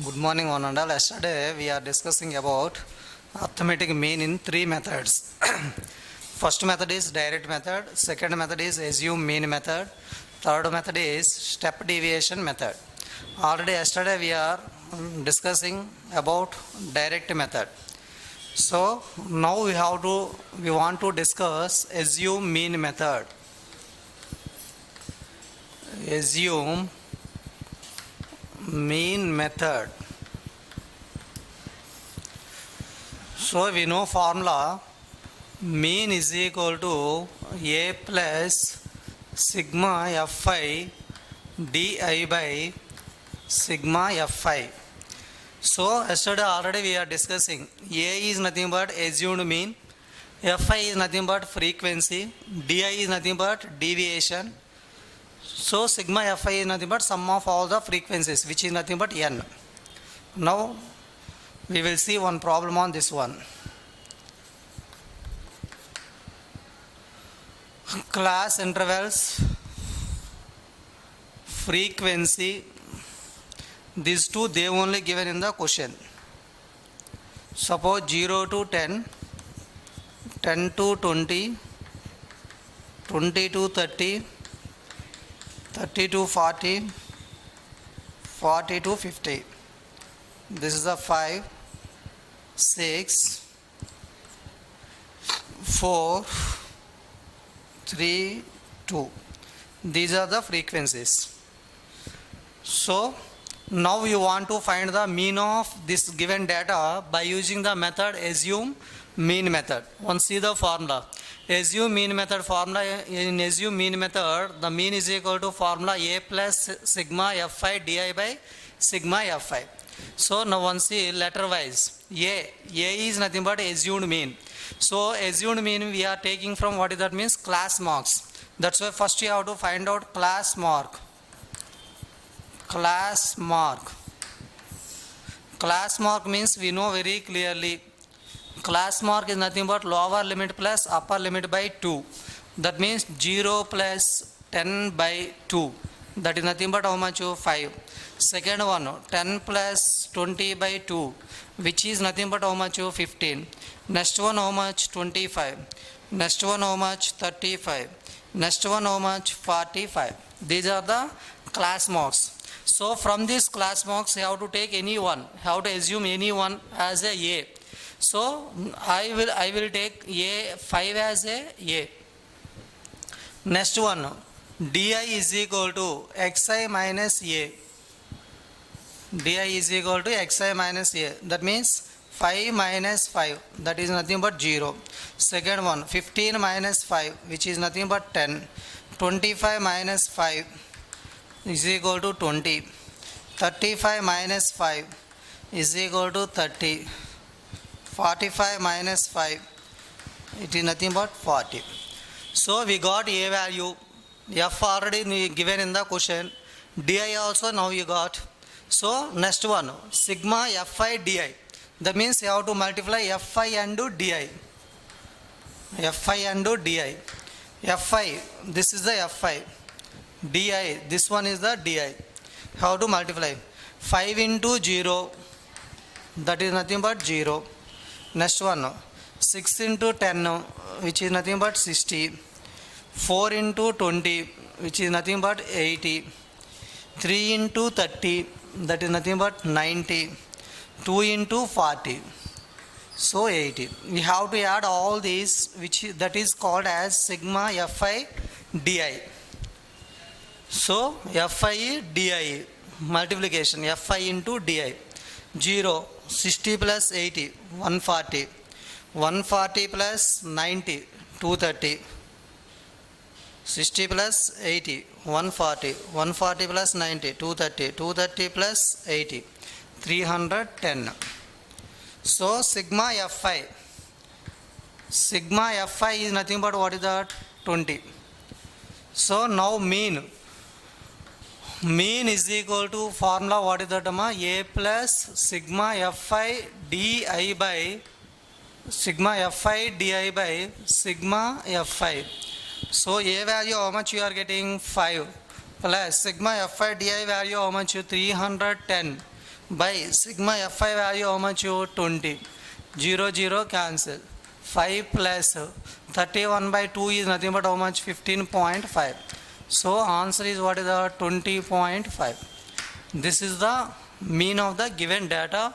Good morning, one and all. Yesterday we are discussing about arithmetic mean in three methods. First method is direct method, second method is assume mean method, third method is step deviation method. Already yesterday we are discussing about direct method. So now we want to discuss assume mean method. Assume mean method. So we know formula mean is equal to a plus sigma fi di by sigma fi. So yesterday already we are discussing a is nothing but assumed mean, fi is nothing but frequency, di is nothing but deviation. So sigma fi is nothing but sum of all the frequencies, which is nothing but n. Now we will see one problem on this one. Class intervals, frequency, these two they only given in the question. Suppose 0 to 10, 10 to 20, 20 to 30, 30 to 40, 40 to 50. This is a 5, 6, 4, 3, 2. These are the frequencies. So now you want to find the mean of this given data by using the method assume mean method. Once see the formula. Assume mean method formula. In assume mean method, the mean is equal to formula a plus sigma fi di by sigma fi. So now once see letter wise, a is nothing but assumed mean. So assumed mean we are taking from what is that means class marks. That's why first you have to find out class mark. Class mark. Class mark means we know very clearly. Class mark is nothing but lower limit plus upper limit by 2. That means 0 plus 10 by 2. That is nothing but how much? 5. Second one, 10 plus 20 by 2, which is nothing but how much? 15. Next one how much? 25. Next one how much? 35. Next one how much? 45. These are the class marks. So from these class marks you have to take any one. You have to assume any one as a. So I will take a 5 as a. Next one, di is equal to xi minus a. Di is equal to xi minus a. That means 5 minus 5, that is nothing but 0. Second one, 15 minus 5, which is nothing but 10. 25 minus 5 is equal to 20. 35 minus 5 is equal to 30. 45 minus 5, it is nothing but 40. So we got a value, f already given in the question, di also now you got. So next one, sigma fi di. That means you have to multiply fi and di. Fi and di. Fi, this is the fi. Di, this one is the di. How to multiply? 5 into 0, that is nothing but 0. Next one, 6 into 10, which is nothing but 60. 4 into 20, which is nothing but 80. 3 into 30, that is nothing but 90. 2 into 40, so 80. We have to add all these, that is called as sigma fi di. So fi di, multiplication fi into di. 0, 60 plus 80, 140. 140 plus 90, 230. 60 plus 80, 140. 140 plus 90, 230. 230 plus 80, 310. So sigma fi. Sigma fi is nothing but what is that? 20. So now mean. Mean is equal to formula what is that? A plus sigma fi di by sigma fi di by sigma fi. So a value how much you are getting? 5 plus sigma fi di value how much? 310. by sigma fi value how much? 20. 0 0 cancel. 5 plus 31 by 2 is nothing but how much? 15.5. So answer is what is the 20.5. This is the mean of the given data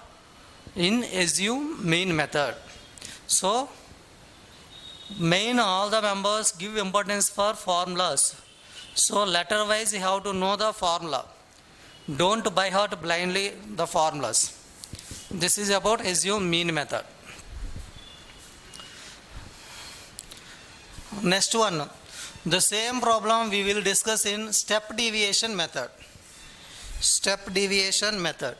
in assume mean method. So main all the members give importance for formulas. So letter wise you have to know the formula. Don't by heart blindly the formulas. This is about assume mean method. Next one, the same problem we will discuss in step deviation method. Step deviation method.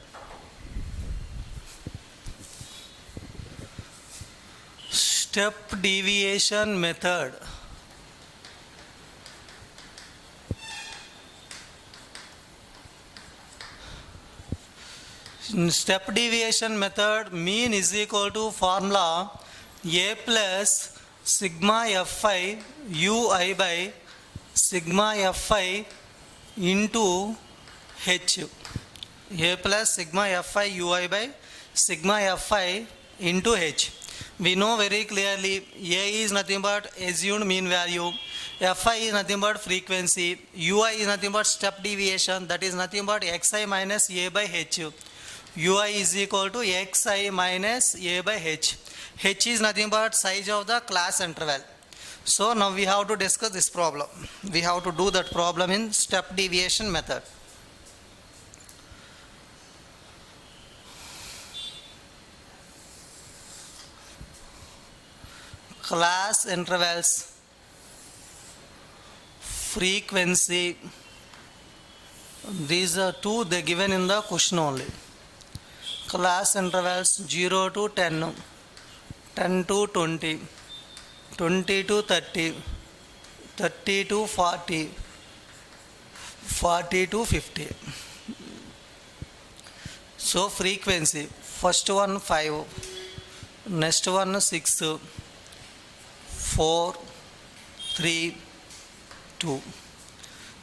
Step deviation method. In step deviation method, mean is equal to formula a plus sigma fi ui by sigma fi into h. A plus sigma fi ui by sigma fi into h. We know very clearly a is nothing but assumed mean value, fi is nothing but frequency, ui is nothing but step deviation, that is nothing but xi minus a by h. ui is equal to xi minus a by h. H is nothing but size of the class interval. So now we have to discuss this problem. We have to do that problem in step deviation method. Class intervals, frequency, these are two they given in the question only. Class intervals 0 to 10, 10 to 20, 20 to 30, 30 to 40, 40 to 50. So frequency, first one 5, next one 6, 4, 3, 2.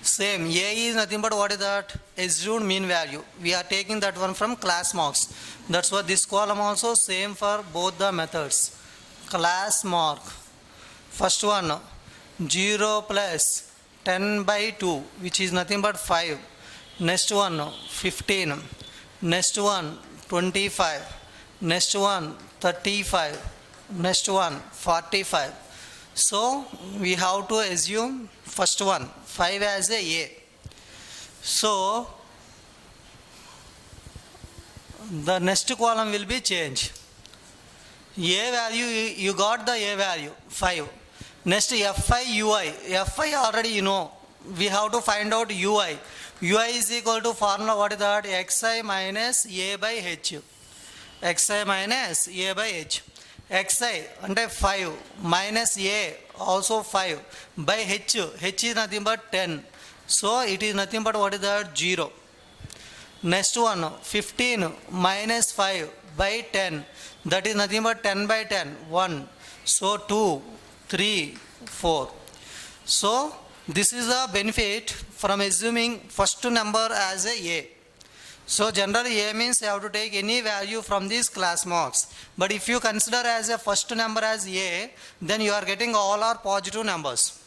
Same, a is nothing but what is that? Assumed mean value. We are taking that one from class marks. That's why this column also same for both the methods. Class mark. First one 0 plus 10 by 2, which is nothing but 5. Next one 15. Next one 25. Next one 35. Next one 45. So we have to assume first one 5 as a. So the next column will be changed. A value, you got the a value 5. Next fi ui. Fi already you know. We have to find out ui. Ui is equal to formula what is that? Xi minus a by h. Xi minus a by h. Xi అంటే 5 minus a also 5 by h. H is nothing but 10. So it is nothing but what is that? 0. Next one 15 minus 5 by 10. That is nothing but 10 by 10. 1. So 2, 3, 4. So this is the benefit from assuming first number as a. So generally a means you have to take any value from these class marks. But if you consider as a first number as a, then you are getting all are positive numbers.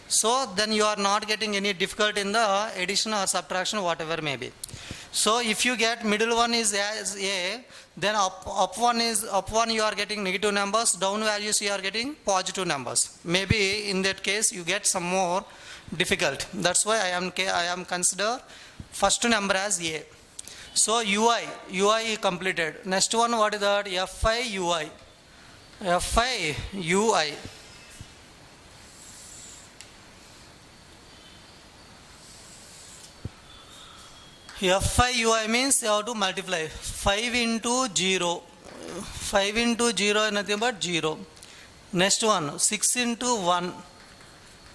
So then you are not getting any difficulty in the addition or subtraction, whatever may be. So if you get middle one is as a, then up one you are getting negative numbers, down values you are getting positive numbers. Maybe in that case you get some more difficult. That's why I am consider first number as a. So ui completed. Next one what is that? fi ui. Fi ui. Fi ui means you have to multiply 5 into 0. 5 into 0 is nothing but 0. Next one 6 into 1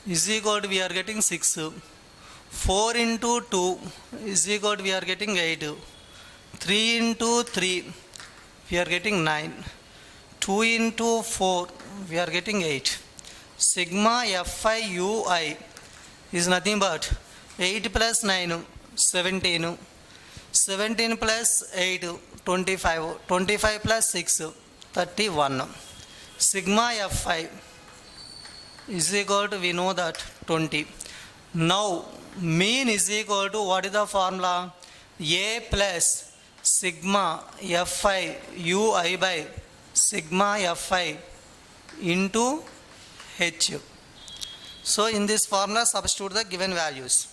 is equal to we are getting 6. 4 into 2 is equal to we are getting 8. 3 into 3 we are getting 9. 2 into 4 we are getting 8. Sigma fi ui is nothing but 8 plus 9 17. 17 plus 8, 25. 25 plus 6, 31. Sigma Fi is equal to, we know that, 20. Now mean is equal to, what is the formula? A plus sigma Fi ui by sigma Fi into h. So in this formula substitute the given values.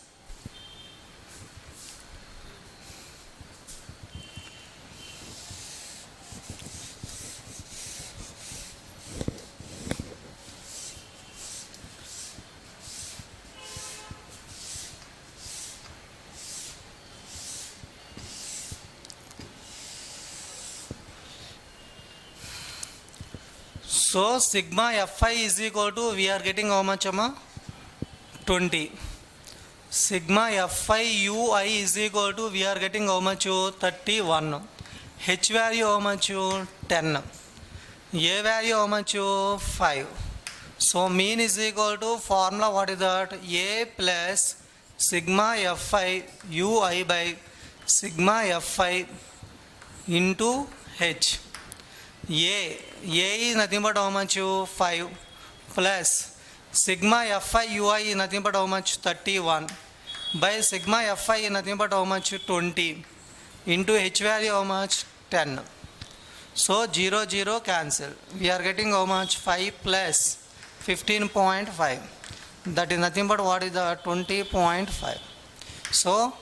So sigma Fi is equal to, we are getting how much, amma? 20. Sigma Fi ui is equal to, we are getting how much? 31. H value how much? 10. A value how much? 5. So mean is equal to, formula what is that? A plus sigma Fi ui by sigma Fi into h. A is nothing but how much? 5 plus sigma Fi ui is nothing but how much? 31 by sigma Fi is nothing but how much? 20 into h value how much? 10. So 0 0 cancel. We are getting how much? 5 plus 15.5. That is nothing but what is the 20.5. So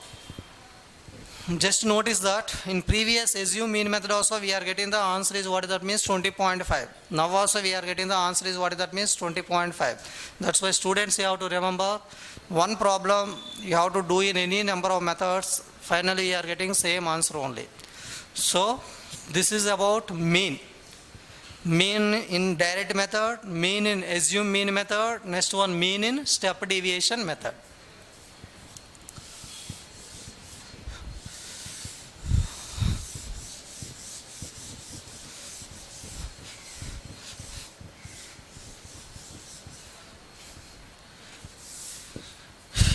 just notice that in previous assume mean method also we are getting the answer is what is that means 20.5. Now also we are getting the answer is what is that means 20.5. That's why students, you have to remember one problem you have to do in any number of methods, finally you are getting same answer only. So this is about mean. Mean in direct method, mean in assume mean method, next one mean in step deviation method.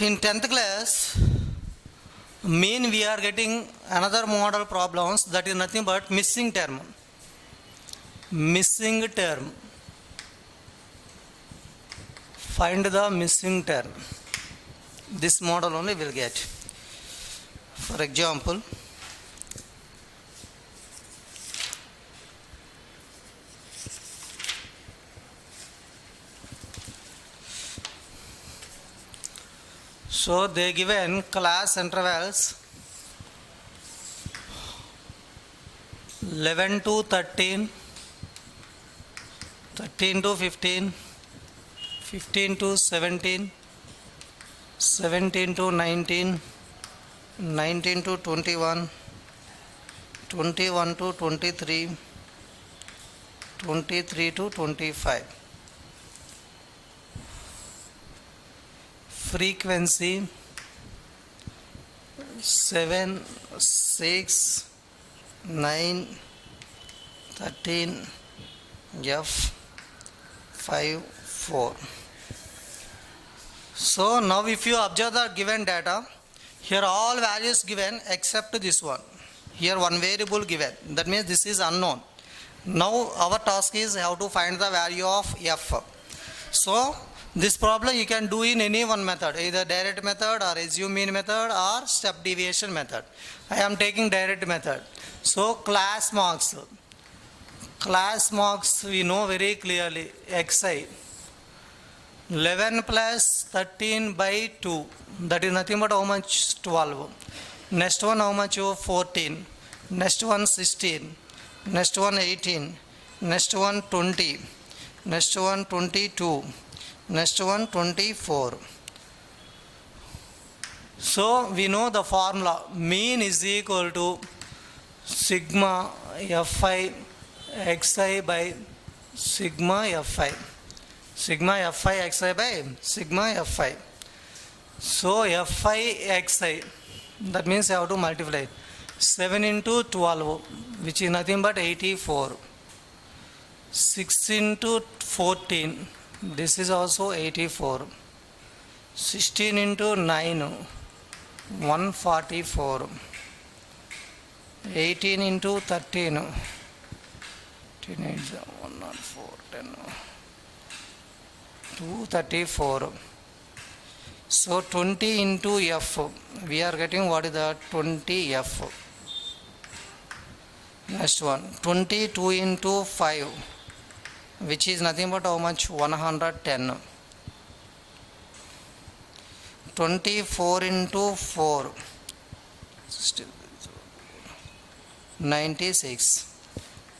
In 10th class, mean we are getting another model problems, that is nothing but missing term. Missing term. Find the missing term. This model only will get. For example, so they given class intervals 11 to 13, 13 to 15, 15 to 17, 17 to 19, 19 to 21, 21 to 23, 23 to 25. Frequency 7, 6, 9, 13, F, 5, 4. So now if you observe the given data, here all values given except this one. Here one variable given, that means this is unknown. Now our task is how to find the value of F. So this problem you can do in any one method, either direct method or assume mean method or step deviation method. I am taking direct method. So class marks. Class marks we know very clearly, xi. 11 plus 13 by 2. That is nothing but how much? 12. Next one how much? 14. Next one 16. Next one 18. Next one 20. Next one 22. Next one 24. So we know the formula, mean is equal to sigma Fi xi by sigma Fi. Sigma Fi xi by sigma Fi. So Fi xi, that means I have to multiply 7 into 12, which is nothing but 84. 6 into 14, this is also 84. 16 into 9, 144. 18 into 13. 18 is 104, 10. 234. So 20 into F. We are getting what is the 20F. Next one. 22 into 5. Which is nothing but how much? 110. 24 into 4. Still 96.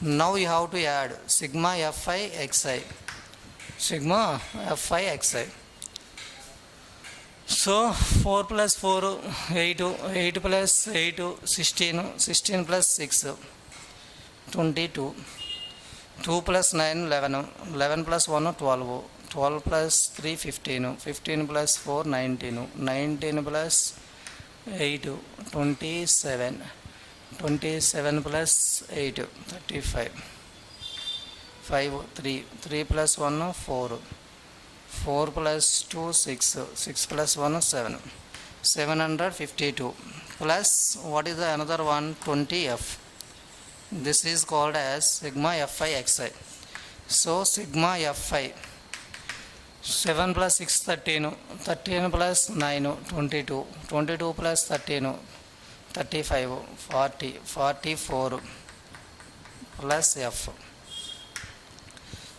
Now you have to add sigma Fi xi. Sigma Fi xi. So 4 plus 4, 8, 8 plus 8, 16, 16 plus 6, 22, 2 plus 9, 11, 11 plus 1, 12, 12 plus 3, 15, 15 plus 4, 19, 19 plus 8, 27, 27 plus 8, 35, 5, 3, 3 plus 1, 4, 4 plus 2, 6, 6 plus 1, 7, 752 plus what is the another one? 20F. This is called as sigma Fi xi. So sigma Fi 7 plus 6, 13, 13 plus 9, 22, 22 plus 13, 35, 40, 44 plus F.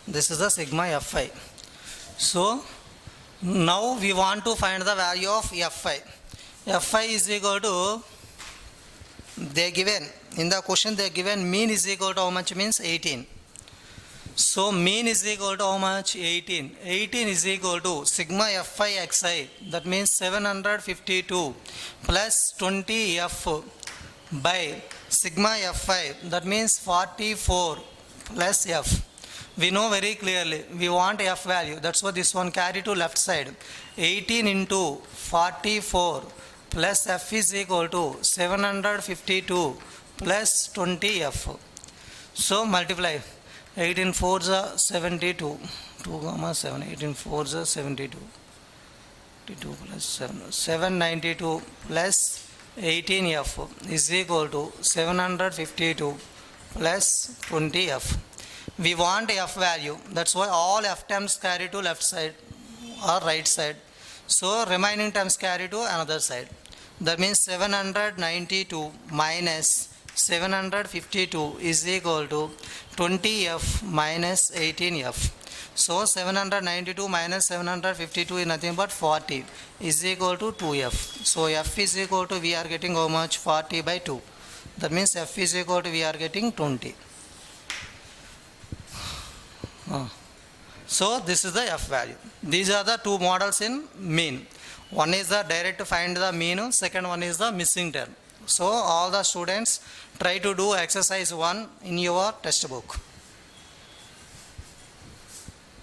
This is the sigma Fi. So now we want to find the value of Fi. Fi is equal to, they given in the question, they given mean is equal to how much? Means 18. So mean is equal to how much? 18. 18 is equal to sigma Fi xi, that means 752 plus 20F by sigma Fi, that means 44 plus F. We know very clearly we want F value, that's why this one carry to left side. 18 into 44 plus F is equal to 752 plus 20F. So multiply 18 4s are 72, 2 comma 7, 18 4s are 72, 22 plus 7, 792 plus 18F is equal to 752 plus 20F. We want F value, that's why all F terms carry to left side or right side. So remaining terms carry to another side. That means 792 minus 752 is equal to 20F minus 18F. So 792 minus 752 is nothing but 40 is equal to 2F. So F is equal to, we are getting how much? 40 by 2. That means F is equal to, we are getting 20. So this is the F value. These are the two models in mean. One is the direct to find the mean, second one is the missing term. So all the students try to do exercise 1 in your textbook.